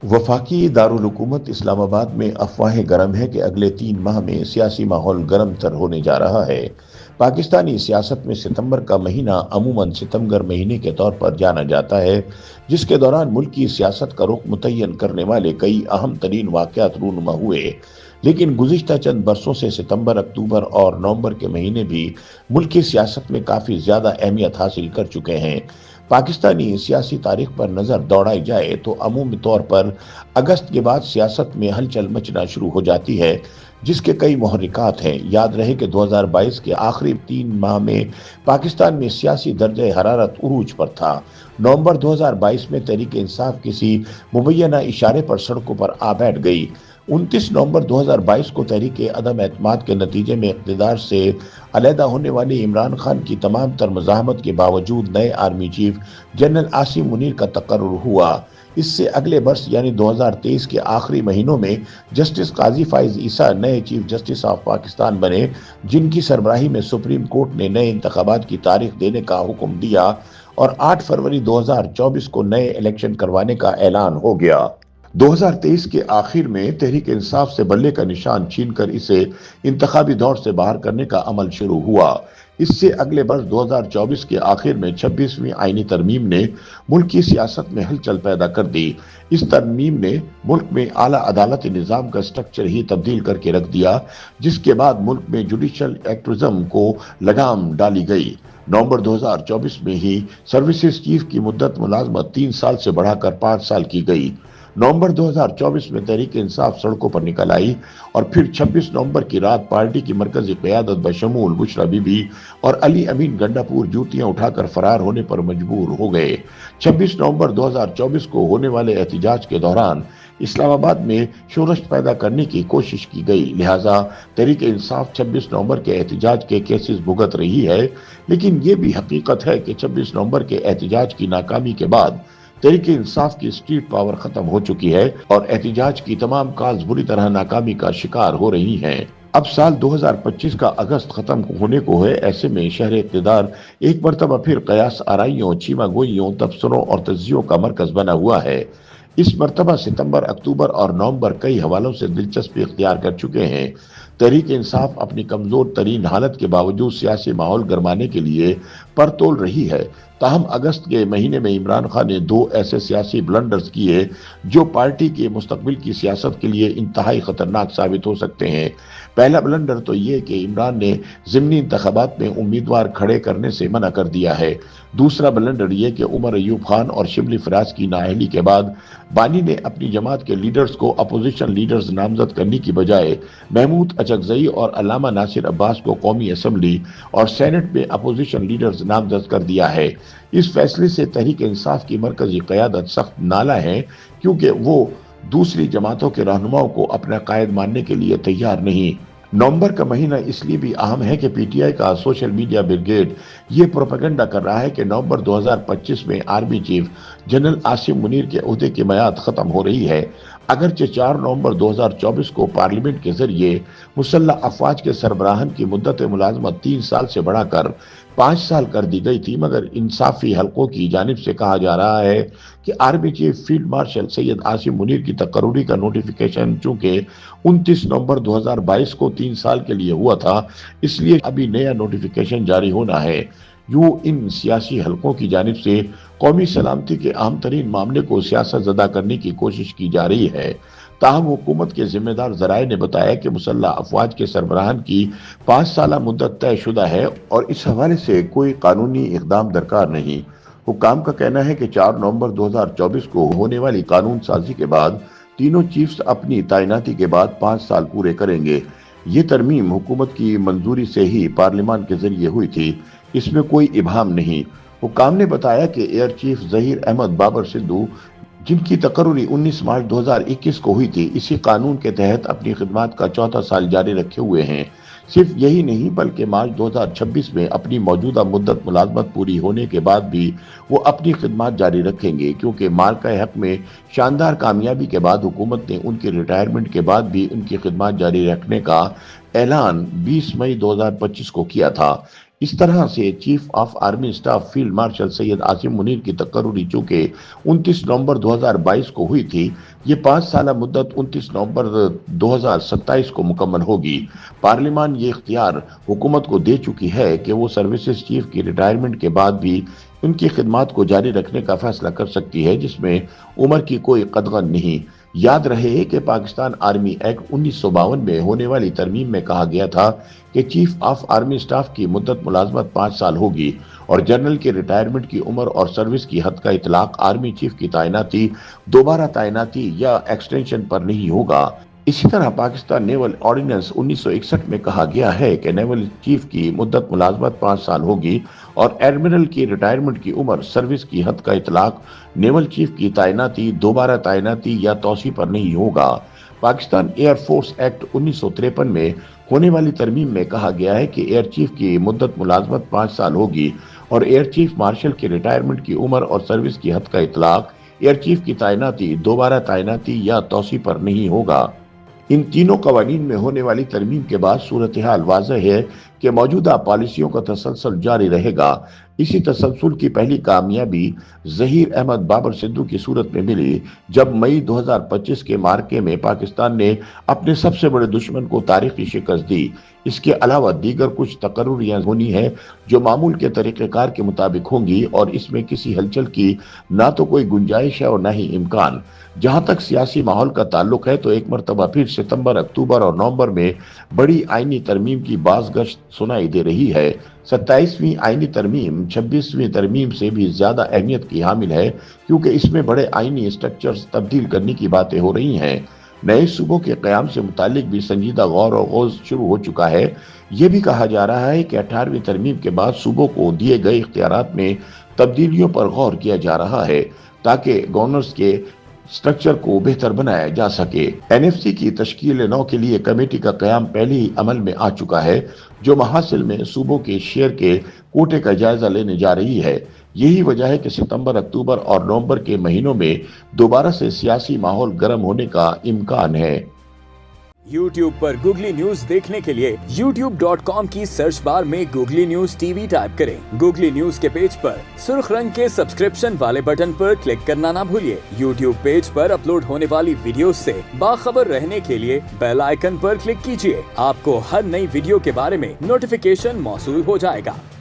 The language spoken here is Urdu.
وفاقی دارالحکومت اسلام آباد میں افواہیں گرم ہے کہ اگلے 3 ماہ میں سیاسی ماحول گرم تر ہونے جا رہا ہے۔ پاکستانی سیاست میں ستمبر کا مہینہ عموماً ستمگر مہینے کے طور پر جانا جاتا ہے، جس کے دوران ملک کی سیاست کا رخ متعین کرنے والے کئی اہم ترین واقعات رونما ہوئے۔ لیکن گزشتہ چند برسوں سے ستمبر، اکتوبر اور نومبر کے مہینے بھی ملک کی سیاست میں کافی زیادہ اہمیت حاصل کر چکے ہیں۔ پاکستانی سیاسی تاریخ پر نظر دوڑائی جائے تو عمومی طور پر اگست کے بعد سیاست میں ہلچل مچنا شروع ہو جاتی ہے، جس کے کئی محرکات ہیں۔ یاد رہے کہ 2022 کے آخری 3 ماہ میں پاکستان میں سیاسی درجہ حرارت عروج پر تھا۔ نومبر 2022 میں تحریک انصاف کسی مبینہ اشارے پر سڑکوں پر آ بیٹھ گئی۔ 29 نومبر 2022 کو تحریک عدم اعتماد کے نتیجے میں اقتدار سے علیحدہ ہونے والے عمران خان کی تمام تر مزاحمت کے باوجود نئے army chief general Asim Munir کا تقرر ہوا۔ اس سے اگلے برس یعنی 2023 کے آخری مہینوں میں جسٹس قاضی فائز عیسیٰ نئے چیف جسٹس آف پاکستان بنے، جن کی سربراہی میں سپریم کورٹ نے نئے انتخابات کی تاریخ دینے کا حکم دیا اور 8 فروری 2024 کو نئے الیکشن کروانے کا اعلان ہو گیا۔ 2023 کے آخر میں تحریک انصاف سے بلے کا نشان چھین کر اسے انتخابی دور سے باہر کرنے کا عمل شروع ہوا۔ اس سے اگلے برس 2024 کے آخر میں 26ویں آئینی ترمیم نے ملک کی سیاست میں ہلچل پیدا کر دی۔ اس ترمیم نے ملک میں اعلیٰ عدالتی نظام کا سٹرکچر ہی تبدیل کر کے رکھ دیا، جس کے بعد ملک میں جوڈیشل ایکٹیوزم کو لگام ڈالی گئی۔ نومبر 2024 میں ہی سروسز چیف کی مدت ملازمت 3 سال سے بڑھا کر 5 سال کی گئی۔ نومبر 2024 میں تحریک انصاف سڑکوں پر نکل آئی اور پھر 26 نومبر کی رات پارٹی کی مرکزی قیادت بشمول بشرا بی بی اور علی امین گنڈا پور جوتیاں اٹھا کر فرار ہونے پر مجبور ہو گئے۔ 26 نومبر 2024 کو ہونے والے احتجاج کے دوران اسلام آباد میں شورش پیدا کرنے کی کوشش کی گئی، لہٰذا تحریک انصاف 26 نومبر کے احتجاج کے کیسز بھگت رہی ہے۔ لیکن یہ بھی حقیقت ہے کہ 26 نومبر کے احتجاج کی ناکامی کے بعد تحریک انصاف کی اسٹریٹ پاور ختم ہو چکی ہے اور احتجاج کی تمام کاز بری طرح ناکامی کا شکار ہو رہی ہیں۔ اب سال 2025 کا اگست ختم ہونے کو ہے، ایسے میں شہر اقتدار ایک مرتبہ پھر قیاس آرائیوں، چیمہ گوئیوں، تبصروں اور تجزیوں کا مرکز بنا ہوا ہے۔ اس مرتبہ ستمبر، اکتوبر اور نومبر کئی حوالوں سے دلچسپی اختیار کر چکے ہیں۔ تحریک انصاف اپنی کمزور ترین حالت کے باوجود سیاسی ماحول گرمانے کے لیے پر تول رہی ہے۔ تاہم اگست کے مہینے میں عمران خان نے 2 ایسے سیاسی بلنڈرز کیے جو پارٹی کے مستقبل کی سیاست کے لیے انتہائی خطرناک ثابت ہو سکتے ہیں۔ پہلا بلنڈر تو یہ کہ عمران نے ضمنی انتخابات میں امیدوار کھڑے کرنے سے منع کر دیا ہے۔ دوسرا بلنڈر یہ کہ عمر ایوب خان اور شبلی فراز کی نااہلی کے بعد بانی نے اپنی جماعت کے لیڈرز کو اپوزیشن لیڈرز نامزد کرنے کی بجائے محمود اچکزئی اور علامہ ناصر عباس کو قومی اسمبلی اور سینٹ میں اپوزیشن لیڈرز نامزد کر دیا ہے۔ اس فیصلے سے تحریک انصاف کی مرکزی قیادت سخت نالاں ہے، کیونکہ وہ دوسری جماعتوں کے رہنماؤں کو اپنا قائد ماننے کے لیے تیار نہیں۔ نومبر کا مہینہ اس لیے بھی اہم ہے کہ پی ٹی آئی کا سوشل میڈیا بریگیڈ یہ پروپیگنڈا کر رہا ہے کہ نومبر 2025 میں army chief general Asim Munir کے عہدے کی میعاد ختم ہو رہی ہے۔ اگرچہ 4 نومبر 2024 کو پارلیمنٹ کے ذریعے مسلح افواج کے سربراہان کی مدت ملازمت 3 سال سے بڑھا کر 5 سال کر دی گئی تھی، مگر انصافی حلقوں کی جانب سے کہا جا رہا ہے کہ army chief field marshal Syed Asim Munir کی تقرری کا نوٹیفیکیشن چونکہ 29 نومبر 2022 کو 3 سال کے لیے ہوا تھا، اس لیے ابھی نیا نوٹیفیکیشن جاری ہونا ہے۔ یوں ان سیاسی حلقوں کی جانب سے قومی سلامتی کے اہم ترین معاملے کو سیاست زدہ کرنے کی کوشش کی جا رہی ہے۔ تاہم حکومت کے ذمہ دار ذرائع نے بتایا کہ مسلح افواج کے سربراہان کی 5 سالہ مدت طے شدہ ہے اور اس حوالے سے کوئی قانونی اقدام درکار نہیں۔ حکام کا کہنا ہے کہ 4 نومبر 2024 کو ہونے والی قانون سازی کے بعد تینوں چیفز اپنی تعیناتی کے بعد 5 سال پورے کریں گے۔ یہ ترمیم حکومت کی منظوری سے ہی پارلیمان کے ذریعے ہوئی تھی، اس میں کوئی ابہام نہیں۔ حکام نے بتایا کہ ایئر چیف ظہیر احمد بابر سدھو، جن کی تقرری 19 مارچ 2021 کو ہوئی تھی، اسی قانون کے تحت اپنی خدمات کا 4تھا سال جاری رکھے ہوئے ہیں۔ صرف یہی نہیں بلکہ مارچ 2026 میں اپنی موجودہ مدت ملازمت پوری ہونے کے بعد بھی وہ اپنی خدمات جاری رکھیں گے، کیونکہ مالکہ حق میں شاندار کامیابی کے بعد حکومت نے ان کی ریٹائرمنٹ کے بعد بھی ان کی خدمات جاری رکھنے کا اعلان 20 مئی 2025 کو کیا تھا۔ اس طرح سے chief of army staff field marshal Syed Asim Munir کی تقرری چونکہ 29 نومبر 2022 کو ہوئی تھی، یہ 5 سالہ مدت 29 نومبر 2027 کو مکمل ہوگی۔ پارلیمان یہ اختیار حکومت کو دے چکی ہے کہ وہ سروسز چیف کی ریٹائرمنٹ کے بعد بھی ان کی خدمات کو جاری رکھنے کا فیصلہ کر سکتی ہے، جس میں عمر کی کوئی قدغن نہیں۔ یاد رہے کہ پاکستان آرمی ایکٹ 1952 میں ہونے والی ترمیم میں کہا گیا تھا کہ چیف آف آرمی اسٹاف کی مدت ملازمت 5 سال ہوگی اور جنرل کی ریٹائرمنٹ کی عمر اور سروس کی حد کا اطلاق آرمی چیف کی تعیناتی، دوبارہ تعیناتی یا ایکسٹینشن پر نہیں ہوگا۔ اسی طرح پاکستان نیول آرڈیننس 1961 میں کہا گیا ہے کہ نیول چیف کی مدت ملازمت 5 سال ہوگی اور ایڈمرل کی ریٹائرمنٹ کی عمر، سروس کی حد کا اطلاق نیول چیف کی تعیناتی، دوبارہ تعیناتی یا توسیع پر نہیں ہوگا۔ پاکستان ایئر فورس ایکٹ 1953 میں ہونے والی ترمیم میں کہا گیا ہے کہ ایئر چیف کی مدت ملازمت 5 سال ہوگی اور ایئر چیف مارشل کی ریٹائرمنٹ کی عمر اور سروس کی حد کا اطلاق ایئر چیف کی تعیناتی، دوبارہ تعیناتی یا توسیع پر نہیں ہوگا۔ ان تینوں قوانین میں ہونے والی ترمیم کے بعد صورتحال واضح ہے کہ موجودہ پالیسیوں کا تسلسل جاری رہے گا۔ اسی تسلسل کی پہلی کامیابی ظہیر احمد بابر سدھو کی صورت میں ملی، جب مئی 2025 کے مارکے میں پاکستان نے اپنے سب سے بڑے دشمن کو تاریخی شکست دی۔ اس کے علاوہ دیگر کچھ تقرریاں ہونی ہیں جو معمول کے طریقہ کار کے مطابق ہوں گی اور اس میں کسی ہلچل کی نہ تو کوئی گنجائش ہے اور نہ ہی امکان۔ جہاں تک سیاسی ماحول کا تعلق ہے تو ایک مرتبہ پھر ستمبر، اکتوبر اور نومبر میں بڑی آئینی ترمیم کی باز گشت سنائی دے رہی ہے۔ 27ویں آئینی ترمیم 26ویں ترمیم سے بھی زیادہ اہمیت کی حامل ہے، کیونکہ اس میں بڑے آئینی اسٹرکچرز تبدیل کرنے کی باتیں ہو رہی ہیں۔ نئے صوبوں کے قیام سے متعلق بھی سنجیدہ غور و خوض شروع ہو چکا ہے۔ یہ بھی کہا جا رہا ہے کہ 18ویں ترمیم کے بعد صوبوں کو دیے گئے اختیارات میں تبدیلیوں پر غور کیا جا رہا ہے تاکہ گورنرز کے سٹرکچر کو بہتر بنایا جا سکے۔ این ایف سی کی تشکیل 9 کے لیے کمیٹی کا قیام پہلے ہی عمل میں آ چکا ہے، جو محاصل میں صوبوں کے شیئر کے کوٹے کا جائزہ لینے جا رہی ہے۔ یہی وجہ ہے کہ ستمبر، اکتوبر اور نومبر کے مہینوں میں دوبارہ سے سیاسی ماحول گرم ہونے کا امکان ہے۔ یوٹیوب پر گوگلی نیوز دیکھنے کے لیے youtube.com کی سرچ بار میں googly news T V type کریں۔ گوگلی نیوز کے پیج پر سرخ رنگ کے سبسکرپشن والے بٹن پر کلک کرنا نہ بھولیے۔ یوٹیوب پیج پر اپلوڈ ہونے والی ویڈیوز سے باخبر رہنے کے لیے بیل آئیکن پر کلک کیجیے۔ آپ کو ہر نئی ویڈیو کے بارے میں نوٹیفیکیشن موصول ہو جائے گا۔